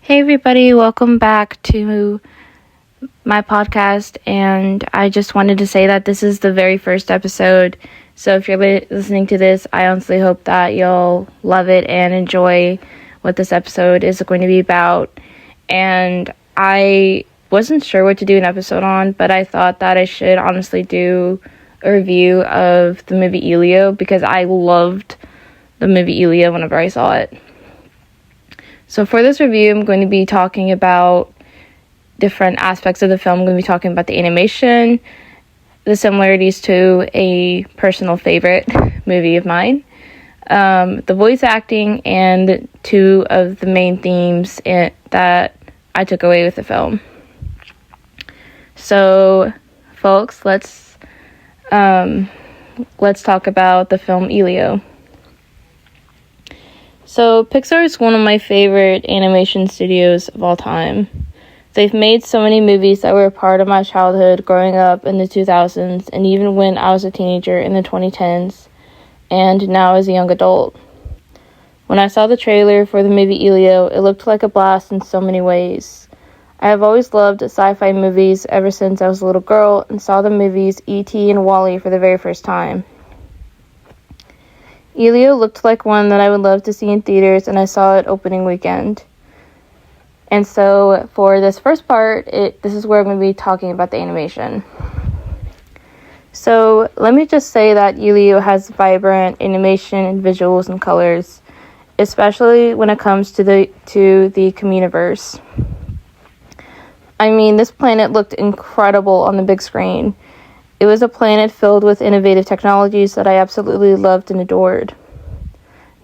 Hey everybody, welcome back to my podcast, and I just wanted to say that this is the very first episode, so if you're listening to this, I honestly hope that you'll love it and enjoy what this episode is going to be about. And I wasn't sure what to do an episode on, but I thought that I should honestly do a review of the movie Elio, because I loved the movie Elio whenever I saw it. So for this review, I'm going to be talking about different aspects of the film. I'm going to be talking about the animation, the similarities to a personal favorite movie of mine, the voice acting, and two of the main themes that I took away with the film. So, folks, let's talk about the film Elio. So, Pixar is one of my favorite animation studios of all time. They've made so many movies that were a part of my childhood growing up in the 2000s, and even when I was a teenager in the 2010s, and now as a young adult. When I saw the trailer for the movie Elio, it looked like a blast in so many ways. I have always loved sci-fi movies ever since I was a little girl and saw the movies E.T. and WALL-E for the very first time. Elio looked like one that I would love to see in theaters, and I saw it opening weekend. And so for this first part, this is where I'm going to be talking about the animation. So let me just say that Elio has vibrant animation and visuals and colors, especially when it comes to the Communiverse. I mean, this planet looked incredible on the big screen. It was a planet filled with innovative technologies that I absolutely loved and adored.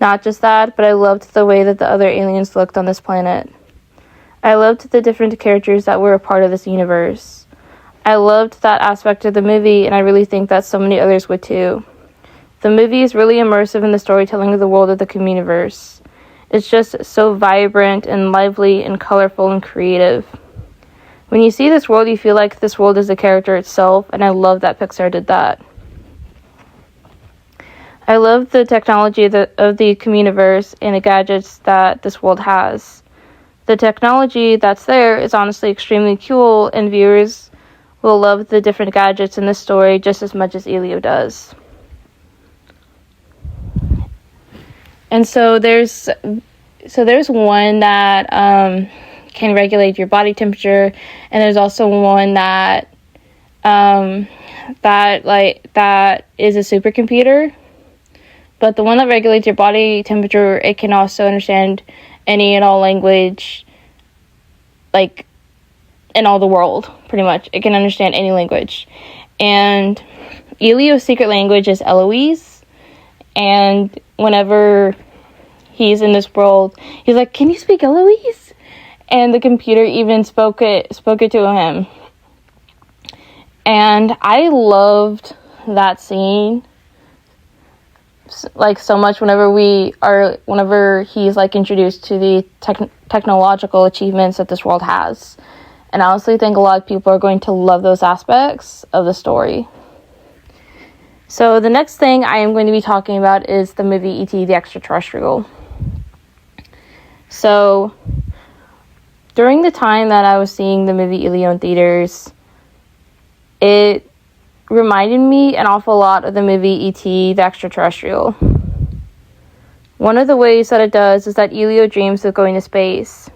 Not just that, but I loved the way that the other aliens looked on this planet. I loved the different characters that were a part of this universe. I loved that aspect of the movie, and I really think that so many others would too. The movie is really immersive in the storytelling of the world of the Communiverse. It's just so vibrant and lively and colorful and creative. When you see this world, you feel like this world is a character itself, and I love that Pixar did that. I love the technology of the Communiverse and the gadgets that this world has. The technology that's there is honestly extremely cool, and viewers will love the different gadgets in this story just as much as Elio does. And so there's one that can regulate your body temperature, and there's also one that is a supercomputer. But the one that regulates your body temperature, it can also understand any and all language, like in all the world, pretty much. It can understand any language. And Elio's secret language is Eloise, and whenever he's in this world, he's like, "Can you speak Eloise?" And the computer even spoke it to him. And I loved that scene like so much whenever he's like introduced to the technological achievements that this world has. And I honestly think a lot of people are going to love those aspects of the story. So the next thing I am going to be talking about is the movie E.T. the Extraterrestrial. So during the time that I was seeing the movie Elio in theaters, it reminded me an awful lot of the movie E.T. the Extraterrestrial. One of the ways that it does is that Elio dreams of going to space.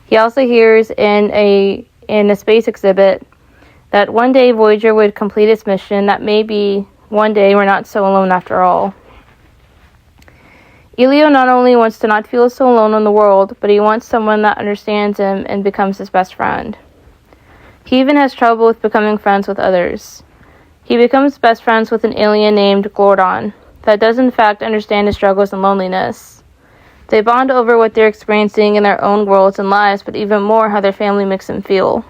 He also hears in a space exhibit that one day Voyager would complete its mission, that maybe one day we're not so alone after all. Elio not only wants to not feel so alone in the world, but he wants someone that understands him and becomes his best friend. He even has trouble with becoming friends with others. He becomes best friends with an alien named Glordon that does in fact understand his struggles and loneliness. They bond over what they're experiencing in their own worlds and lives, but even more how their family makes them feel.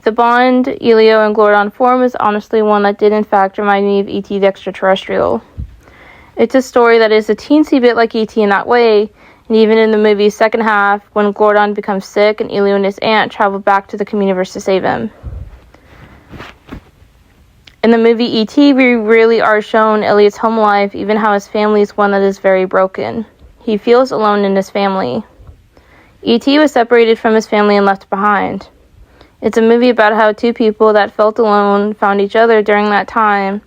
The bond Elio and Glordon form is honestly one that did in fact remind me of E.T. the Extraterrestrial. It's a story that is a teensy bit like E.T. in that way, and even in the movie's second half, when Glordon becomes sick and Elio and his aunt travel back to the Communiverse to save him. In the movie E.T., we really are shown Elliot's home life, even how his family is one that is very broken. He feels alone in his family. E.T. was separated from his family and left behind. It's a movie about how two people that felt alone found each other during that time,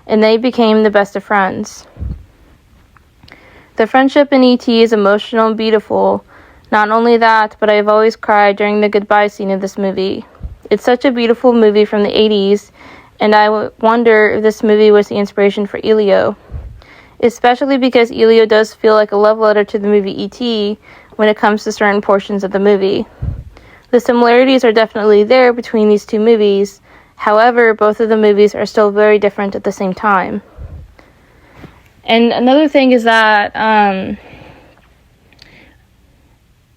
and they became the best of friends. The friendship in E.T. is emotional and beautiful. Not only that, but I've always cried during the goodbye scene of this movie. It's such a beautiful movie from the 80s, and I wonder if this movie was the inspiration for Elio. Especially because Elio does feel like a love letter to the movie E.T. when it comes to certain portions of the movie. The similarities are definitely there between these two movies. However, both of the movies are still very different at the same time. And another thing is that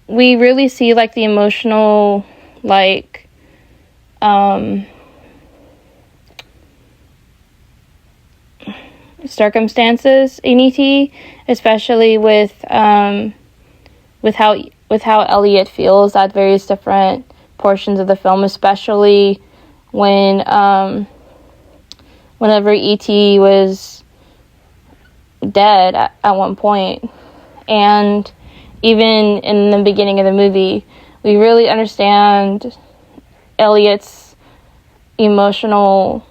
we really see like the emotional circumstances in E.T., especially with how Elliot feels at various different portions of the film, especially whenever E.T. was dead at one point. And even in the beginning of the movie, we really understand Elliot's emotional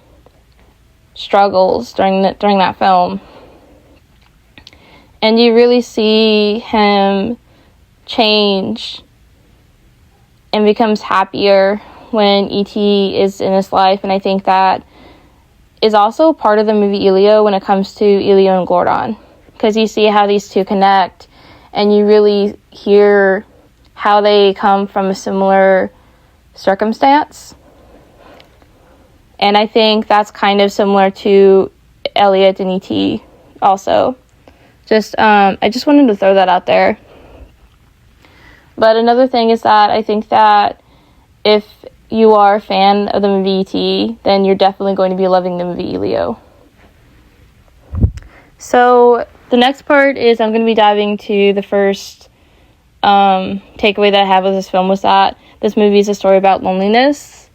struggles during that film. And you really see him change and becomes happier when E.T. is in his life, and I think that is also part of the movie Elio when it comes to Elio and Gordon, because you see how these two connect, and you really hear how they come from a similar circumstance. And I think that's kind of similar to Elliot and E.T. also. I just wanted to throw that out there. But another thing is that I think that if you are a fan of the movie E.T., then you're definitely going to be loving the movie Elio. So the next part is I'm going to be diving to the first takeaway that I have of this film was that this movie is a story about loneliness.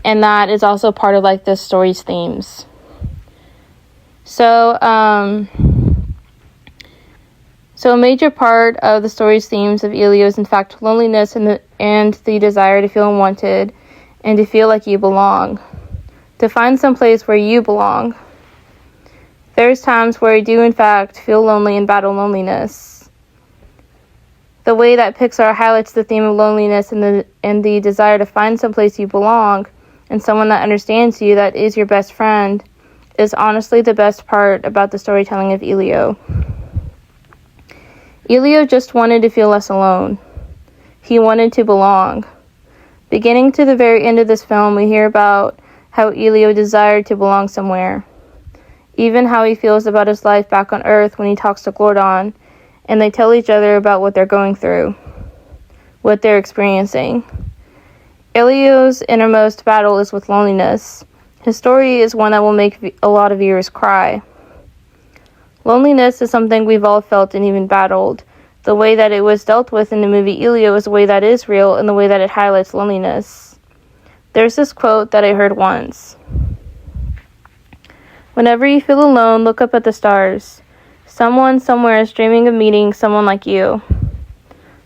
And that is also part of like the story's themes. So a major part of the story's themes of Elio is in fact loneliness and the desire to feel unwanted and to feel like you belong. To find some place where you belong. There's times where I do in fact feel lonely and battle loneliness. The way that Pixar highlights the theme of loneliness and the desire to find some place you belong and someone that understands you, that is your best friend, is honestly the best part about the storytelling of Elio. Elio just wanted to feel less alone. He wanted to belong. Beginning to the very end of this film, we hear about how Elio desired to belong somewhere. Even how he feels about his life back on Earth when he talks to Gordon, and they tell each other about what they're going through, what they're experiencing. Elio's innermost battle is with loneliness. His story is one that will make a lot of viewers cry. Loneliness is something we've all felt and even battled. The way that it was dealt with in the movie Elio is a way that is real and the way that it highlights loneliness. There's this quote that I heard once. Whenever you feel alone, look up at the stars. Someone somewhere is dreaming of meeting someone like you.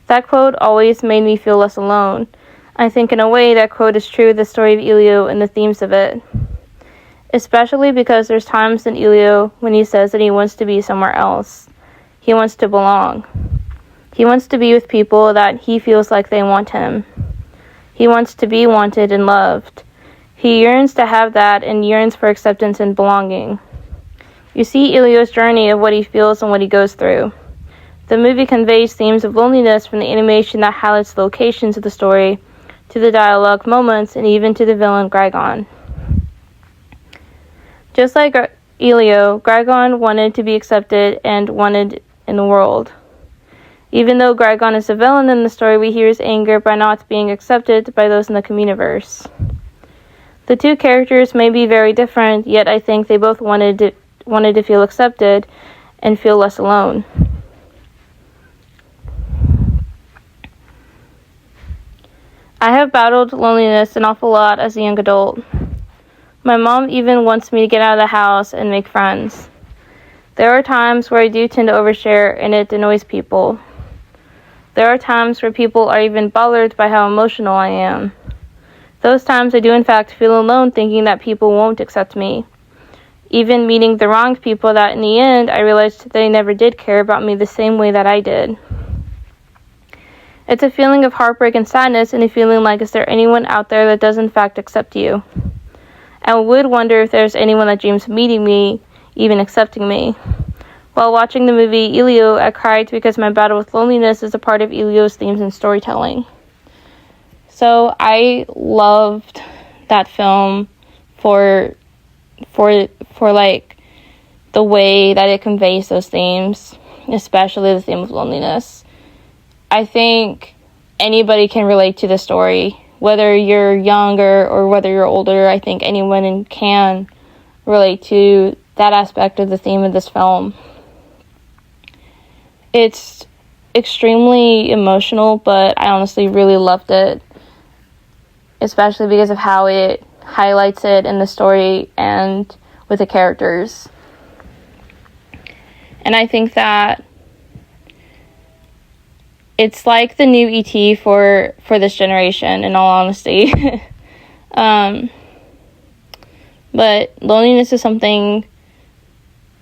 That quote always made me feel less alone. I think in a way that quote is true of the story of Elio and the themes of it. Especially because there's times in Elio when he says that he wants to be somewhere else. He wants to belong. He wants to be with people that he feels like they want him. He wants to be wanted and loved. He yearns to have that and yearns for acceptance and belonging. You see Elio's journey of what he feels and what he goes through. The movie conveys themes of loneliness from the animation that highlights the locations of the story, to the dialogue moments, and even to the villain Grigon. Just like Elio, Grigon wanted to be accepted and wanted in the world. Even though Grigon is a villain in the story, we hear his anger by not being accepted by those in the Communiverse. The two characters may be very different, yet I think they both wanted to feel accepted and feel less alone. I have battled loneliness an awful lot as a young adult. My mom even wants me to get out of the house and make friends. There are times where I do tend to overshare and it annoys people. There are times where people are even bothered by how emotional I am. Those times I do in fact feel alone, thinking that people won't accept me. Even meeting the wrong people that in the end I realized they never did care about me the same way that I did. It's a feeling of heartbreak and sadness, and a feeling like, is there anyone out there that does in fact accept you? I would wonder if there's anyone that dreams of meeting me, even accepting me. While watching the movie Elio, I cried because my battle with loneliness is a part of Elio's themes and storytelling. So I loved that film for like the way that it conveys those themes, especially the theme of loneliness. I think anybody can relate to the story, whether you're younger or whether you're older. I think anyone can relate to that aspect of the theme of this film. It's extremely emotional, but I honestly really loved it, especially because of how it highlights it in the story and with the characters. And I think that it's like the new E.T. for this generation, in all honesty. But loneliness is something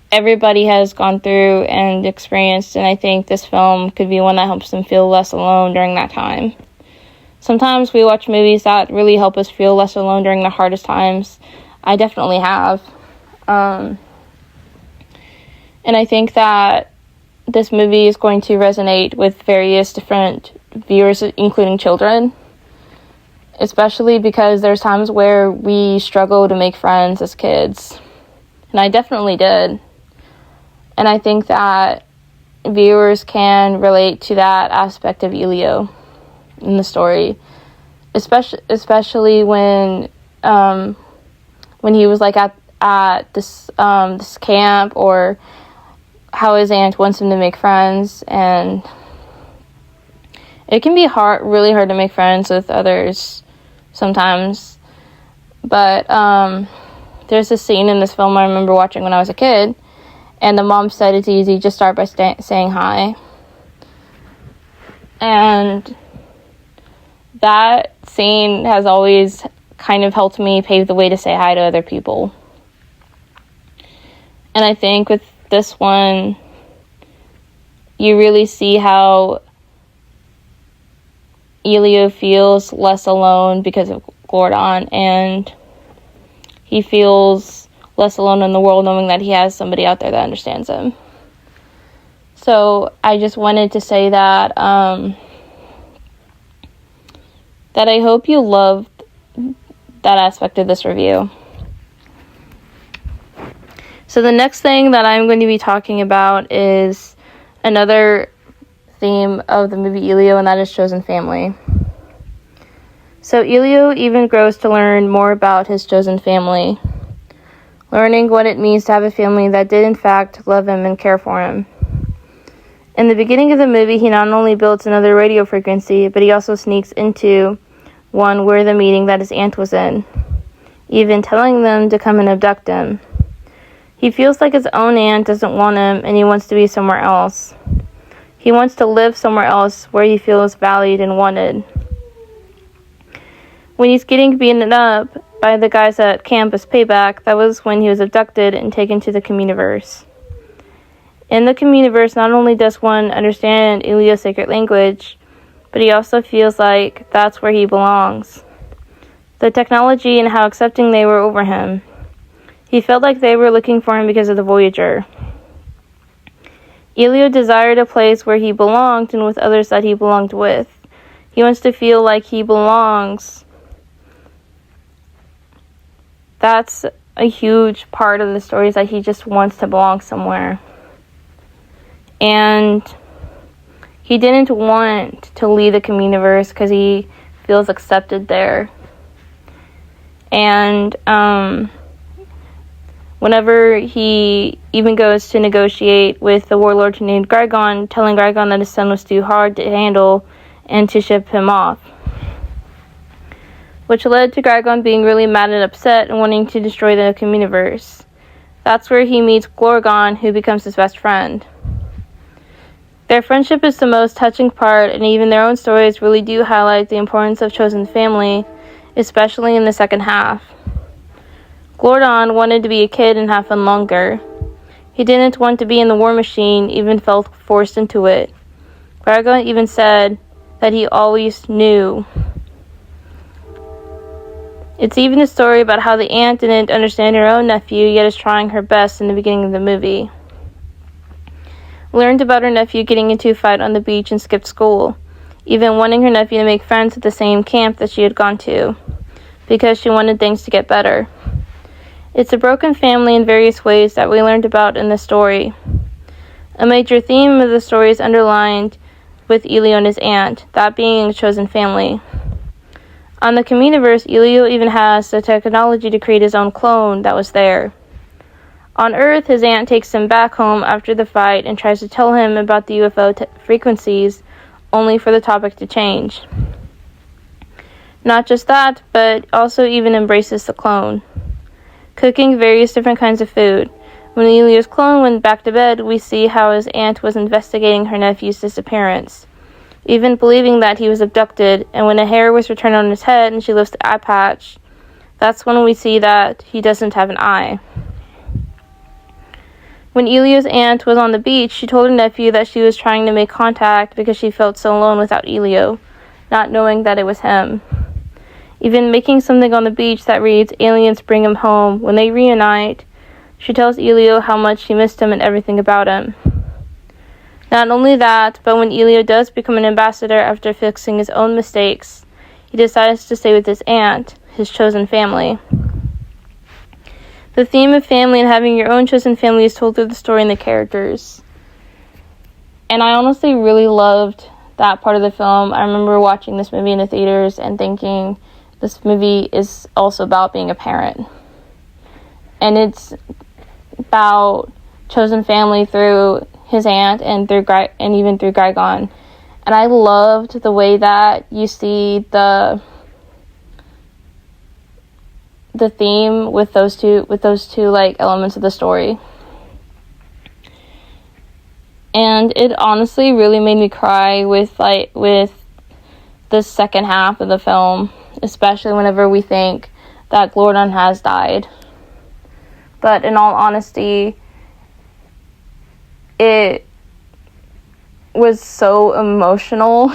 everybody has gone through and experienced, and I think this film could be one that helps them feel less alone during that time. Sometimes we watch movies that really help us feel less alone during the hardest times. I definitely have. And I think that this movie is going to resonate with various different viewers, including children, especially because there's times where we struggle to make friends as kids, and I definitely did. And I think that viewers can relate to that aspect of Elio in the story, especially when he was like at this camp, or how his aunt wants him to make friends, and it can be really hard to make friends with others sometimes. But there's a scene in this film I remember watching when I was a kid, and the mom said it's easy, just start by saying hi. And that scene has always kind of helped me pave the way to say hi to other people. And I think with this one, you really see how Elio feels less alone because of Gordon, and he feels less alone in the world knowing that he has somebody out there that understands him. So I just wanted to say that that I hope you loved that aspect of this review. So the next thing that I'm going to be talking about is another theme of the movie Elio, and that is chosen family. So Elio even grows to learn more about his chosen family, learning what it means to have a family that did in fact love him and care for him. In the beginning of the movie, he not only builds another radio frequency, but he also sneaks into one where the meeting that his aunt was in, even telling them to come and abduct him. He feels like his own aunt doesn't want him, and he wants to be somewhere else. He wants to live somewhere else where he feels valued and wanted. When he's getting beaten up by the guys at camp as payback, that was when he was abducted and taken to the Communiverse. In the Communiverse, not only does one understand Elio's sacred language, but he also feels like that's where he belongs. The technology and how accepting they were over him. He felt like they were looking for him because of the Voyager. Elio desired a place where he belonged and with others that he belonged with. He wants to feel like he belongs. That's a huge part of the story, is that he just wants to belong somewhere. And he didn't want to leave the Communiverse because he feels accepted there. And whenever he even goes to negotiate with the warlord named Gargon, telling Gargon that his son was too hard to handle and to ship him off, which led to Gargon being really mad and upset and wanting to destroy the Communiverse. That's where he meets Glorgon, who becomes his best friend. Their friendship is the most touching part, and even their own stories really do highlight the importance of chosen family, especially in the second half. Glordon wanted to be a kid and have fun longer. He didn't want to be in the war machine, even felt forced into it. Varga even said that he always knew. It's even a story about how the aunt didn't understand her own nephew, yet is trying her best in the beginning of the movie. We learned about her nephew getting into a fight on the beach and skipped school, even wanting her nephew to make friends at the same camp that she had gone to, because she wanted things to get better. It's a broken family in various ways that we learned about in the story. A major theme of the story is underlined with Elio and his aunt, that being a chosen family. On the Communiverse, Elio even has the technology to create his own clone that was there. On Earth, his aunt takes him back home after the fight and tries to tell him about the UFO frequencies, only for the topic to change. Not just that, but also even embraces the clone. Cooking various different kinds of food. When Elio's clone went back to bed, we see how his aunt was investigating her nephew's disappearance, even believing that he was abducted, and when a hair was returned on his head and she lifts the eye patch, that's when we see that he doesn't have an eye. When Elio's aunt was on the beach, she told her nephew that she was trying to make contact because she felt so alone without Elio, not knowing that it was him. Even making something on the beach that reads, "Aliens bring him home." When they reunite, she tells Elio how much she missed him and everything about him. Not only that, but when Elio does become an ambassador after fixing his own mistakes, he decides to stay with his aunt, his chosen family. The theme of family and having your own chosen family is told through the story and the characters. And I honestly really loved that part of the film. I remember watching this movie in the theaters and thinking this movie is also about being a parent. And it's about chosen family through his aunt and even through Gaigon. And I loved the way that you see the theme with those two like elements of the story. And it honestly really made me cry with the second half of the film, especially whenever we think that Glordon has died. But in all honesty, it was so emotional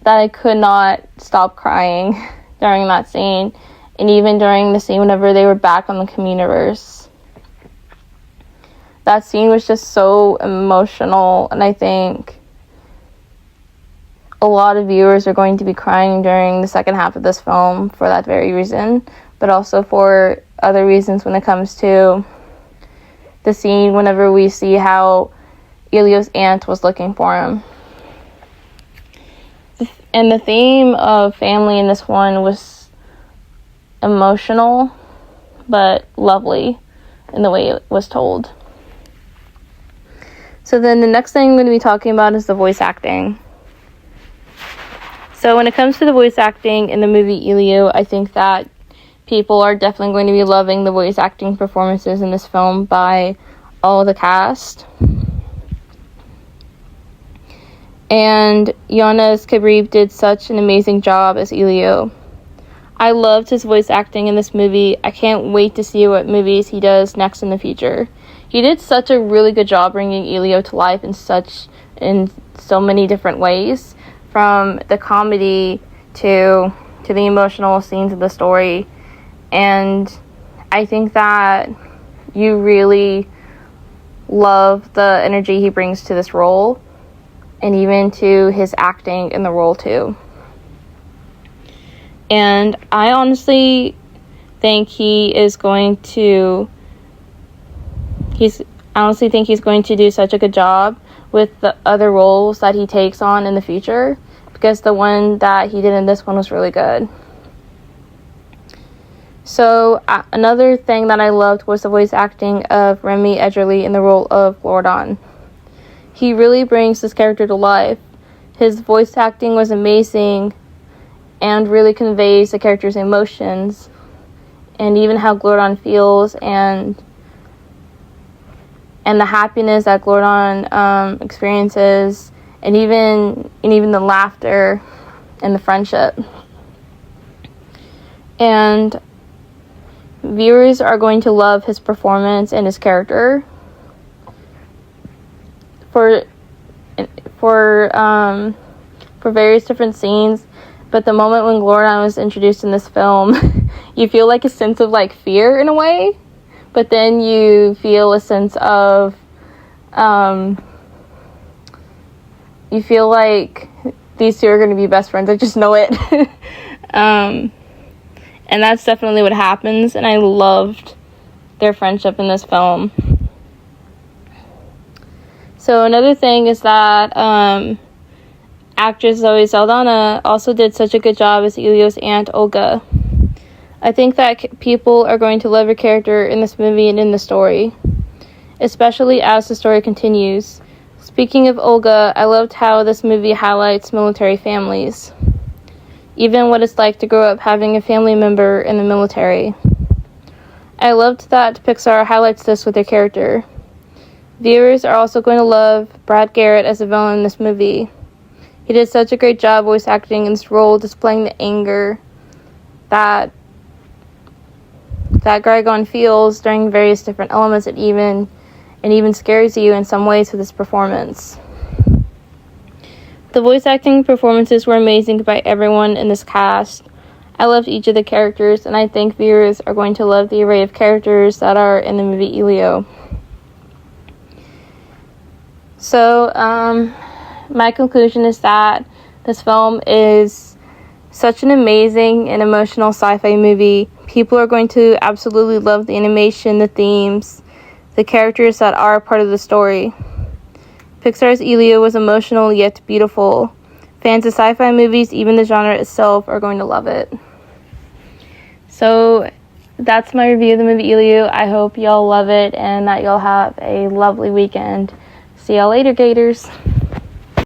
that I could not stop crying during that scene, and even during the scene whenever they were back on the Communiverse. That scene was just so emotional, and I think a lot of viewers are going to be crying during the second half of this film for that very reason, but also for other reasons when it comes to the scene whenever we see how Elio's aunt was looking for him. And the theme of family in this one was emotional, but lovely in the way it was told. So then the next thing I'm going to be talking about is the voice acting. So when it comes to the voice acting in the movie Elio, I think that people are definitely going to be loving the voice acting performances in this film by all the cast. And Jonas Kabrib did such an amazing job as Elio. I loved his voice acting in this movie. I can't wait to see what movies he does next in the future. He did such a really good job bringing Elio to life in so many different ways, from the comedy to the emotional scenes of the story. And I think that you really love the energy he brings to this role, and even to his acting in the role too. And I honestly think he's going to do such a good job with the other roles that he takes on in the future, because the one that he did in this one was really good. So another thing that I loved was the voice acting of Remy Edgerly in the role of Glordon. He really brings this character to life. His voice acting was amazing and really conveys the character's emotions and even how Glordon feels and and the happiness that Glordon experiences, and even the laughter and the friendship. And viewers are going to love his performance and his character for various different scenes. But the moment when Glordon was introduced in this film, you feel like a sense of like fear in a way, but then you feel a sense of you feel like these two are going to be best friends. I just know it. And that's definitely what happens, and I loved their friendship in this film. So another thing is that actress Zoe Saldana also did such a good job as Elio's aunt Olga. I think that people are going to love her character in this movie and in the story, especially as the story continues. Speaking of Olga, I loved how this movie highlights military families, even what it's like to grow up having a family member in the military. I loved that Pixar highlights this with their character. Viewers are also going to love Brad Garrett as a villain in this movie. He did such a great job voice acting in this role, displaying the anger that Qui-Gon feels during various different elements, and even scares you in some ways with his performance. The voice acting performances were amazing by everyone in this cast. I loved each of the characters, and I think viewers are going to love the array of characters that are in the movie Elio. So, my conclusion is that this film is such an amazing and emotional sci-fi movie. People are going to absolutely love the animation, the themes, the characters that are part of the story. Pixar's Elio was emotional yet beautiful. Fans of sci-fi movies, even the genre itself, are going to love it. So that's my review of the movie Elio. I hope y'all love it and that y'all have a lovely weekend. See y'all later, Gators.